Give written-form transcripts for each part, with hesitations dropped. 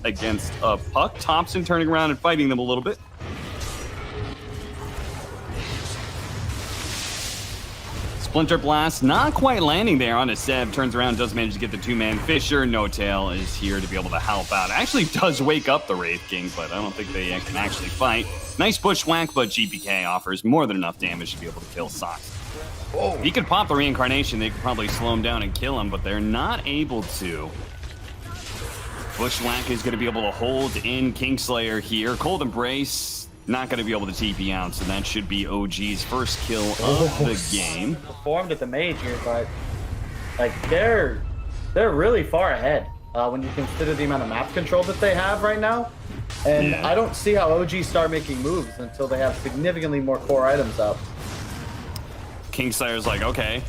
against a puck. Topson turning around and fighting them a little bit. Splinter Blast not quite landing there on a Seb. Turns around, does manage to get the two-man Fisher. No Tail is here to be able to help out. Actually does wake up the Wraith King, but I don't think they can actually fight. Nice bushwhack, but GPK offers more than enough damage to be able to kill Sox. Whoa. He could pop the reincarnation. They could probably slow him down and kill him, but they're not able to. Bushwhack is going to be able to hold in Kingslayer here. Cold Embrace not going to be able to TP out, so that should be OG's first kill of the game. Performed at the mage here, but like they're really far ahead when you consider the amount of map control that they have right now. And yeah. I don't see how OG start making moves until they have significantly more core items up. Kingslayer's like, okay,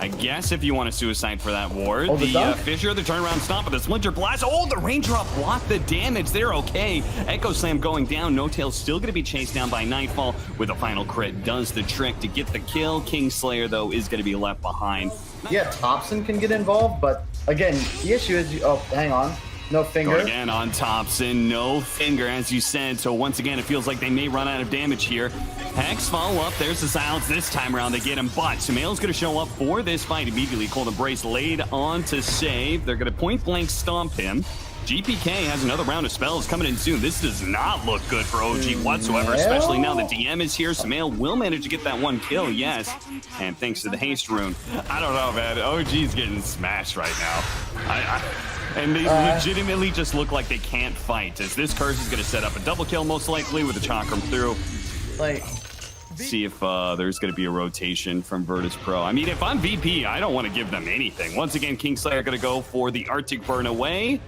I guess if you want to suicide for that ward. Oh, the Fisher, the turnaround stop with the Splinter Blast. Oh, the raindrop blocked the damage. They're okay. Echo Slam going down. No Tail still going to be chased down by Nightfall with a final crit. Does the trick to get the kill. Kingslayer, though, is going to be left behind. Yeah, Topson can get involved, but again, the issue is, oh, hang on. No finger. Going again on Topson, no finger, as you said. So once again, it feels like they may run out of damage here. Hex follow up. There's the silence this time around. They get him, but Sumail's going to show up for this fight immediately. Cold Embrace laid on to save. They're going to point blank stomp him. GPK has another round of spells coming in soon. This does not look good for OG whatsoever, especially now the DM is here. Sumail will manage to get that one kill, yes. And thanks to the haste rune. I don't know, man. OG's getting smashed right now. And they legitimately just look like they can't fight, as this curse is going to set up a double kill most likely with a chakram through. Like, see if there's going to be a rotation from Virtus Pro. I mean, if I'm VP, I don't want to give them anything. Once again, Kingslayer going to go for the Arctic Burn away.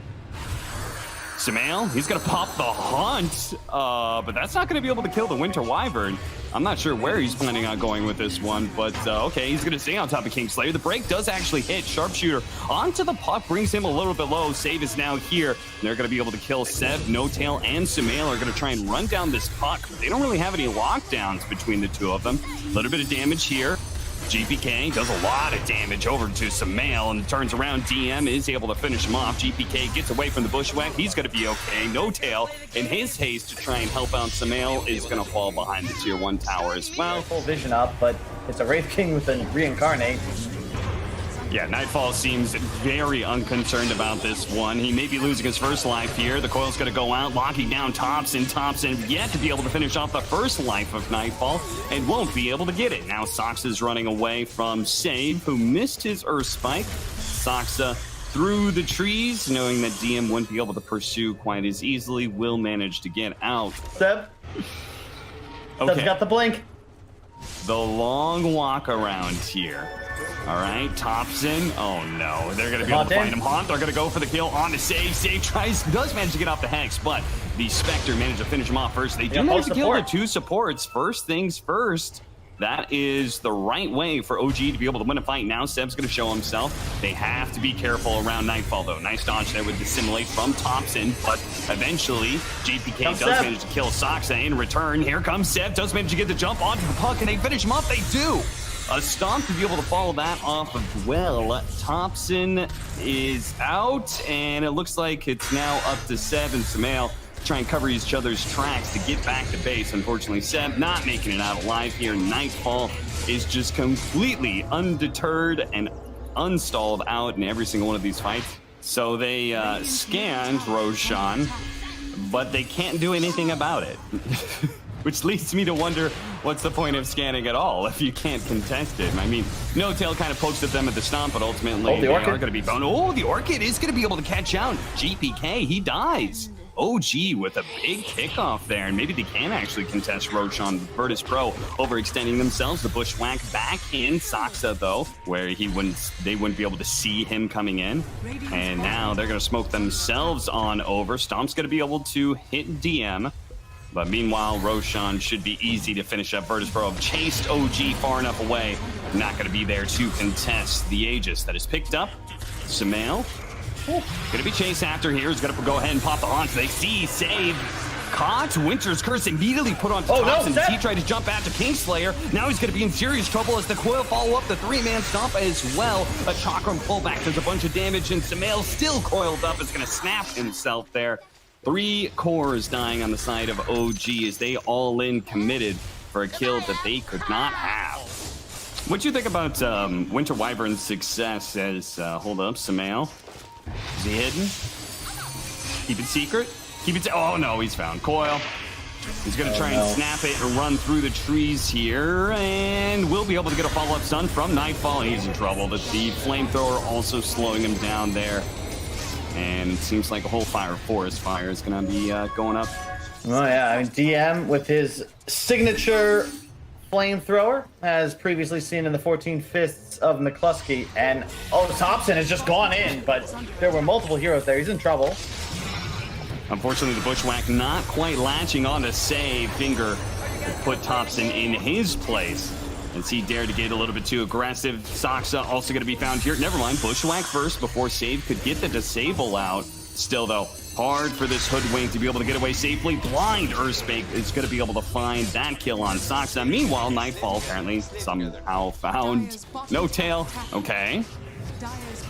Sumail, he's going to pop the Haunt, but that's not going to be able to kill the Winter Wyvern. I'm not sure where he's planning on going with this one, but okay, he's going to stay on top of Kingslayer. The break does actually hit. Sharpshooter onto the puck, brings him a little bit low. Save is now here. They're going to be able to kill Seb, No Tail, and Sumail are going to try and run down this puck. They don't really have any lockdowns between the two of them. A little bit of damage here. GPK does a lot of damage over to Sumail and turns around. DM is able to finish him off. GPK gets away from the bushwhack. He's going to be okay. No Tail in his haste to try and help out Sumail is going to fall behind the tier 1 tower as well. Full vision up, but it's a Wraith King with a reincarnate. Yeah, Nightfall seems very unconcerned about this one. He may be losing his first life here. The coil's going to go out, locking down Topson. Topson yet to be able to finish off the first life of Nightfall and won't be able to get it. Now Sox is running away from Save, who missed his Earth Spike. Soxa through the trees, knowing that DM wouldn't be able to pursue quite as easily, will manage to get out. Seb? Okay. Seb's got the blink. The long walk around here. All right, Topson. Oh no, they're going to be able to find him. Haunt, they're going to go for the kill on the save. Save does manage to get off the Hex, but the Spectre managed to finish him off first. They do manage to kill the two supports. First things first. That is the right way for OG to be able to win a fight. Now Seb's going to show himself. They have to be careful around Nightfall, though. Nice dodge there with Dissimulate from Topson, but eventually GPK does manage to kill Soxa in return. Here comes Seb, does manage to get the jump onto the puck, and they finish him off. They do. A stomp to be able to follow that off of well. Topson is out, and it looks like it's now up to Seb and Sumail to try and cover each other's tracks to get back to base. Unfortunately, Seb not making it out alive here. Nightfall is just completely undeterred and unstalled out in every single one of these fights. So they scanned Roshan, but they can't do anything about it. Which leads me to wonder, what's the point of scanning at all if you can't contest it? I mean, No Tail kind of poked at them at the stomp, but ultimately they are going to be boned. Oh, the Orchid is going to be able to catch out GPK. He dies. OG with a big kickoff there, and maybe they can actually contest Roshan. Virtus Pro overextending themselves. The bushwhack back in Soxa, though, where they wouldn't be able to see him coming in. And now they're going to smoke themselves on over. Stomp's going to be able to hit DM. But meanwhile, Roshan should be easy to finish up. Virtus Pro have chased OG far enough away. Not going to be there to contest the Aegis that is picked up. Sumail going to be chased after here. He's going to go ahead and pop the Haunt. They see Save caught. Winter's Curse immediately put on Topson as he tried to jump out to Kingslayer. Now he's going to be in serious trouble as the Coil follow up the 3-man stomp as well. A Chakram pullback does a bunch of damage, and Sumail still coiled up is going to snap himself there. 3 cores dying on the side of OG as they all in committed for a kill that they could not have. What do you think about Winter Wyvern's success as, hold up, Sumail? Is he hidden? Keep it secret? Keep it, oh no, he's found. Coil. He's gonna try and snap it and run through the trees here, and we'll be able to get a follow-up stun from Nightfall. He's in trouble. The flamethrower also slowing him down there. And it seems like a whole forest fire is gonna be going up. Oh yeah, I mean, DM with his signature flamethrower, as previously seen in the 14 Fists of McCluskey, and Topson has just gone in, but there were multiple heroes there. He's in trouble. Unfortunately, the Bushwhack not quite latching on to save. Finger put Topson in his place as he dared to get a little bit too aggressive. Saksa also going to be found here. Never mind, Bushwhack first before Save could get the disable out. Still, though, hard for this Hoodwink to be able to get away safely. Blind Earthspake is going to be able to find that kill on Saksa. Meanwhile, Nightfall apparently somehow found No Tail. Okay.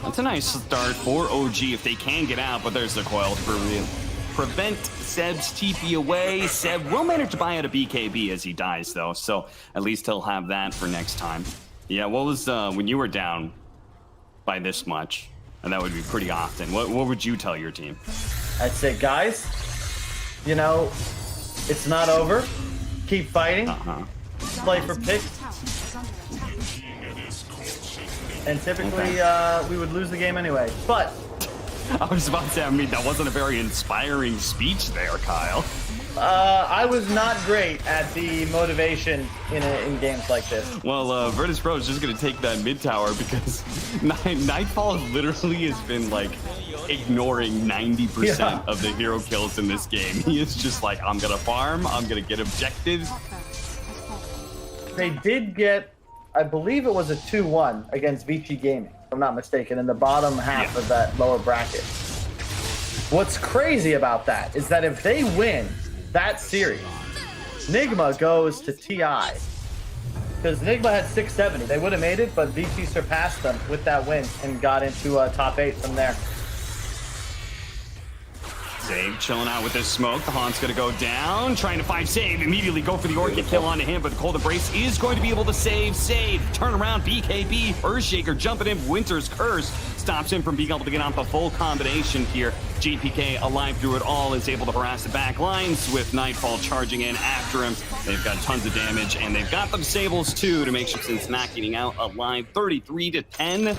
That's a nice start for OG if they can get out, but there's the Coil for real. Prevent Seb's TP away. Seb will manage to buy out a BKB as he dies, though, so at least he'll have that for next time. Yeah, what was when you were down by this much, and that would be pretty often, what would you tell your team? I'd say, guys, you know, it's not over. Keep fighting. Play for picks. And typically, we would lose the game anyway, but... I was about to say, I mean, that wasn't a very inspiring speech there, Kyle. I was not great at the motivation in games like this. Well, Virtus Pro is just going to take that mid tower because Nightfall literally has been, like, ignoring 90% of the hero kills in this game. He is just like, I'm going to farm, I'm going to get objectives. They did get, I believe it was a 2-1 against VP Gaming, if I'm not mistaken, in the bottom half of that lower bracket. What's crazy about that is that if they win that series, Nigma goes to TI. Because Nigma had 670. They would have made it, but VP surpassed them with that win and got into top 8 from there. Save chilling out with this smoke. The Haunt's going to go down, trying to find Save. Immediately go for the Orchid kill onto him, but the Cold Embrace is going to be able to save. Turn around, BKB, Earthshaker jumping in. Winter's Curse stops him from being able to get off the full combination here. GPK alive through it all is able to harass the back lines with Nightfall charging in after him. They've got tons of damage, and they've got them Sables too to make sure since not getting out alive. 33-10.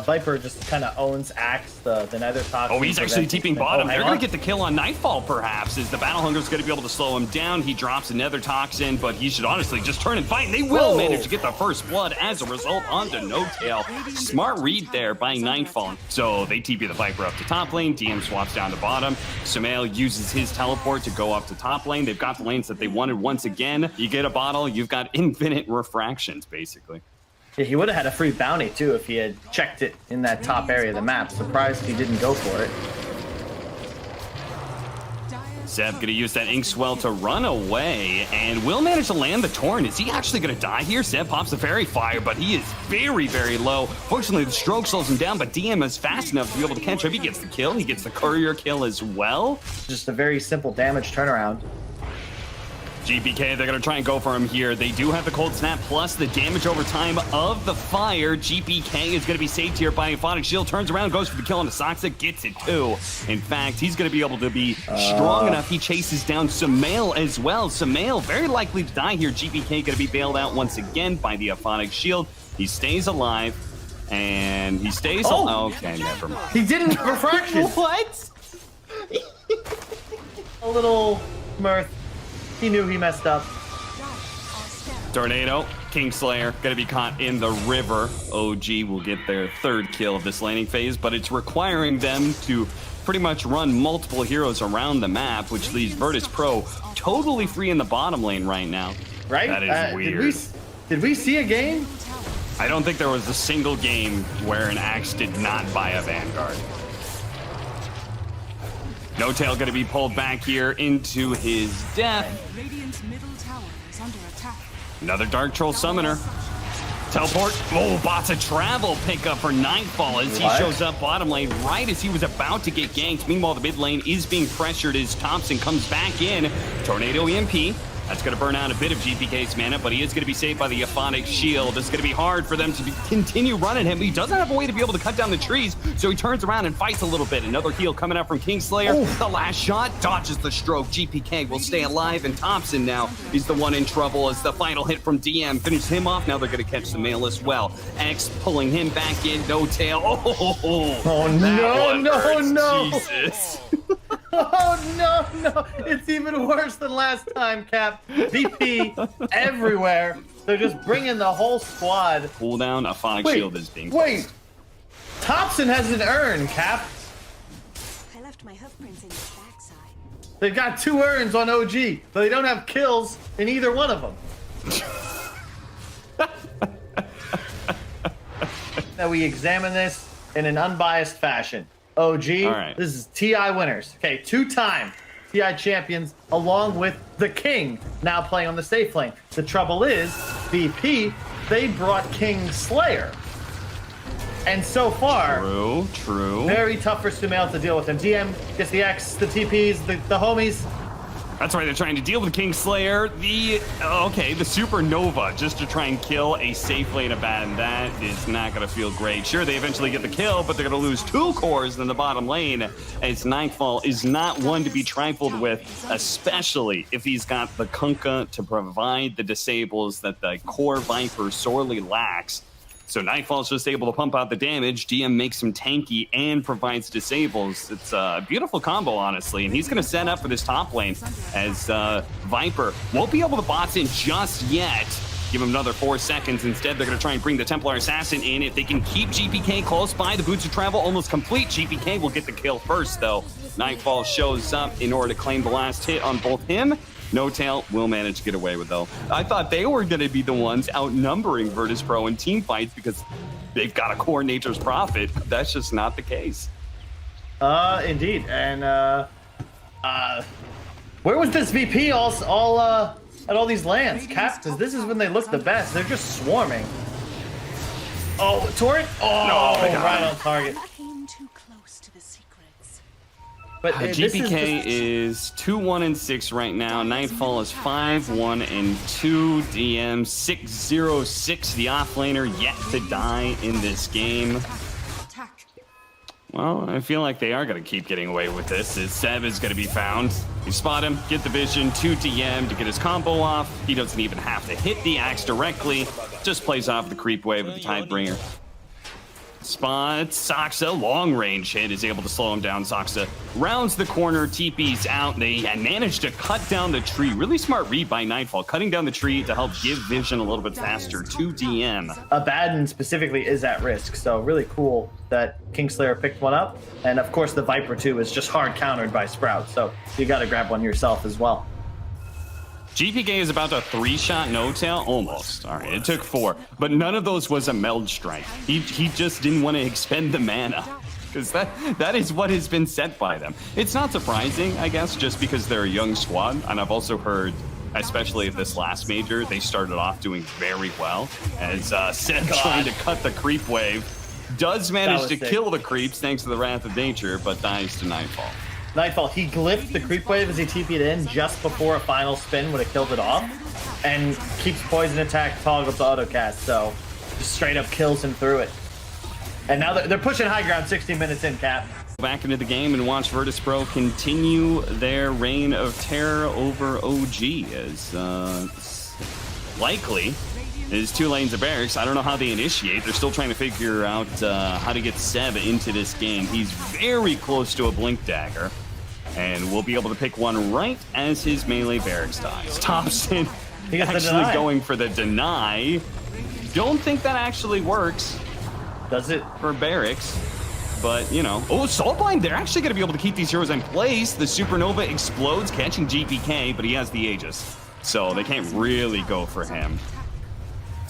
Viper just kind of owns Axe, the Nether Toxin. Oh, he's actually TPing bottom. They're going to get the kill on Nightfall, perhaps, as the Battle Hunger is going to be able to slow him down. He drops another Toxin, but he should honestly just turn and fight, and they will manage to get the first blood as a result onto No Tail. Smart read there by Nightfall. So they TP the Viper up to top lane. DM swaps down to bottom. Sumail uses his teleport to go up to top lane. They've got the lanes that they wanted once again. You get a bottle, you've got infinite refractions, basically. Yeah, he would have had a free bounty, too, if he had checked it in that top area of the map. Surprised he didn't go for it. Zeb gonna use that Ink Swell to run away, and will manage to land the Torn. Is he actually gonna die here? Zeb pops the Fairy Fire, but he is very, very low. Fortunately, the stroke slows him down, but DM is fast enough to be able to catch him. He gets the kill. He gets the courier kill as well. Just a very simple damage turnaround. GPK, they're going to try and go for him here. They do have the Cold Snap plus the damage over time of the fire. GPK is going to be saved here by Euphonic Shield. Turns around, goes for the kill on the Saksa, gets it too. In fact, he's going to be able to be strong enough. He chases down Sumail as well. Sumail very likely to die here. GPK going to be bailed out once again by the Euphonic Shield. He stays alive, and he stays alive. Okay, never mind. He didn't refraction. What? A little mirth. He knew he messed up. Tornado, Kingslayer, gonna be caught in the river. OG will get their third kill of this laning phase, but it's requiring them to pretty much run multiple heroes around the map, which leaves Virtus Pro totally free in the bottom lane right now. Right? That is weird. Did we see a game? I don't think there was a single game where an Axe did not buy a Vanguard. No Tail going to be pulled back here into his death. Radiant's middle tower is under attack. Another Dark Troll Summoner. Teleport. Oh, bots a travel pickup for Nightfall as he shows up bottom lane right as he was about to get ganked. Meanwhile, the mid lane is being pressured as Topson comes back in. Tornado EMP. That's going to burn out a bit of GPK's mana, but he is going to be saved by the Euphonic Shield. It's going to be hard for them to continue running him. He doesn't have a way to be able to cut down the trees, so he turns around and fights a little bit. Another heal coming out from Kingslayer. Oof. The last shot dodges the stroke. GPK will stay alive, and Topson now is the one in trouble as the final hit from DM finishes him off. Now they're going to catch Sumail as well. X pulling him back in. No Tail. Oh no. Jesus. Oh no, it's even worse than last time, Cap. VP everywhere. They're just bringing the whole squad. Pull down, a Euphonic Shield is being Wait, Topson has an urn, Cap. I left my hoof prints in his backside. They've got 2 urns on OG, but they don't have kills in either one of them. Now we examine this in an unbiased fashion. OG, right. This is TI winners. Okay, 2-time TI champions along with the King now playing on the safe lane. The trouble is, VP, they brought Kingslayer. And so far, true. Very tough for Sumail to deal with him. DM gets the X, the TPs, the homies. That's right, they're trying to deal with Kingslayer. The Supernova, just to try and kill a safe lane of Batten. That is not going to feel great. Sure, they eventually get the kill, but they're going to lose 2 cores in the bottom lane, as Nightfall is not one to be trifled with, especially if he's got the Kunkka to provide the disables that the core Viper sorely lacks. So Nightfall's just able to pump out the damage. DM makes him tanky and provides disables. It's a beautiful combo, honestly. And he's going to set up for this top lane as Viper won't be able to bots in just yet. Give him another 4 seconds. Instead, they're going to try and bring the Templar Assassin in. If they can keep GPK close by, the Boots of Travel almost complete. GPK will get the kill first, though. Nightfall shows up in order to claim the last hit on both him. No Tail will manage to get away with, though. I thought they were going to be the ones outnumbering Virtus Pro in team fights because they've got a core Nature's Prophet. That's just not the case. Indeed. And where was this VP all at all these lands, Cap? Because this is when they look the best. They're just swarming. Oh, Torrent? Oh, no, right on target. Came too close to the secrets. But GPK is 2-1-6 right now. Nightfall is 5-1-2. DM 6-0-6. The offlaner yet to die in this game. Attack. Well, I feel like they are going to keep getting away with this. As Seb is going to be found. You spot him, get the vision, 2 DM to get his combo off. He doesn't even have to hit the axe directly. Just plays off the creep wave with the Tidebringer. Spot Saksa, long range hit, is able to slow him down. Saksa rounds the corner, TP's out. They managed to cut down the tree. Really smart read by Nightfall, cutting down the tree to help give vision a little bit faster to DM. Abaddon specifically is at risk, so really cool that Kingslayer picked one up. And of course the Viper too is just hard countered by Sprout, so you gotta grab one yourself as well. GPK is about to 3-shot No Tail, almost. All right, it took 4, but none of those was a meld strike. He just didn't want to expend the mana, because that is what has been set by them. It's not surprising, I guess, just because they're a young squad, and I've also heard, especially at this last major, they started off doing very well, as Seth trying to cut the creep wave, does manage to kill the creeps thanks to the Wrath of Nature, but dies to Nightfall. Nightfall, he glyphed the creep wave as he TP'd in just before a final spin would have killed it off, and keeps poison attack toggled to auto cast, so just straight up kills him through it. And now they're pushing high ground 16 minutes in, Cap. Back into the game and watch Virtus Pro continue their reign of terror over OG as likely is 2 lanes of barracks. I don't know how they initiate. They're still trying to figure out how to get Seb into this game. He's very close to a Blink Dagger, and we'll be able to pick one right as his melee barracks dies. Topson actually going for the deny. Don't think that actually works. Does it? For barracks. But, you know. Oh, Soulblind, they're actually going to be able to keep these heroes in place. The Supernova explodes, catching GPK, but he has the Aegis. So they can't really go for him.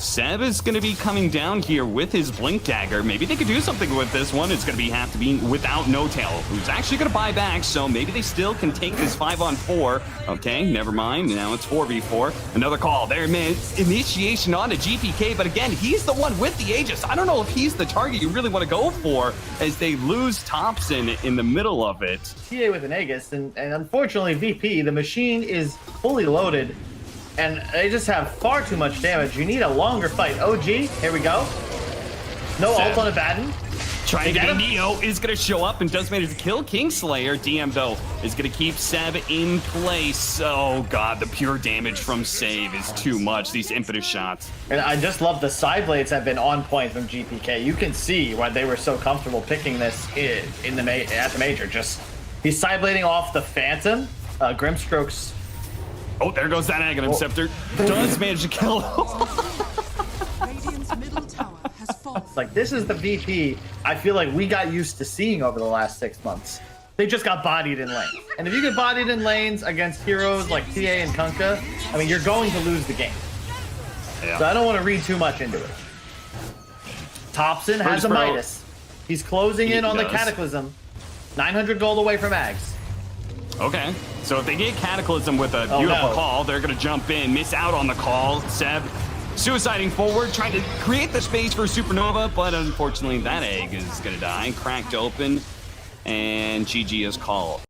Seb is going to be coming down here with his Blink Dagger. Maybe they could do something with this one. It's going to have to be without No Tail, who's actually going to buy back, so maybe they still can take this 5-on-4. Okay, never mind. Now it's 4v4. Another call there, man. Initiation on to GPK, but again, he's the one with the Aegis. I don't know if he's the target you really want to go for as they lose Topson in the middle of it. TA with an Aegis, and unfortunately, VP, the machine is fully loaded. And they just have far too much damage. You need a longer fight. OG, here we go. No ult on a Batten. Trying to get Neo is going to show up and does manage to kill Kingslayer. DM, though, is going to keep Seb in place. Oh, God, the pure damage from Save is too much. These impetus shots. And I just love the side blades have been on point from GPK. You can see why they were so comfortable picking this at the major. Just he's side blading off the Phantom. Grimstroke's. Oh, there goes that Aghanim Scepter. Does manage to kill him. Radiant's middle tower has fallen. Like, this is the VP I feel like we got used to seeing over the last 6 months. They just got bodied in lanes. And if you get bodied in lanes against heroes like TA and Kunkka, I mean, you're going to lose the game. Yeah. So I don't want to read too much into it. Topson has a Midas. He's closing in on the Cataclysm. 900 gold away from Ags. Okay, so if they get Cataclysm with a beautiful call, they're going to jump in, miss out on the call. Seb suiciding forward, trying to create the space for Supernova, but unfortunately that egg is going to die. Cracked open, and GG is called.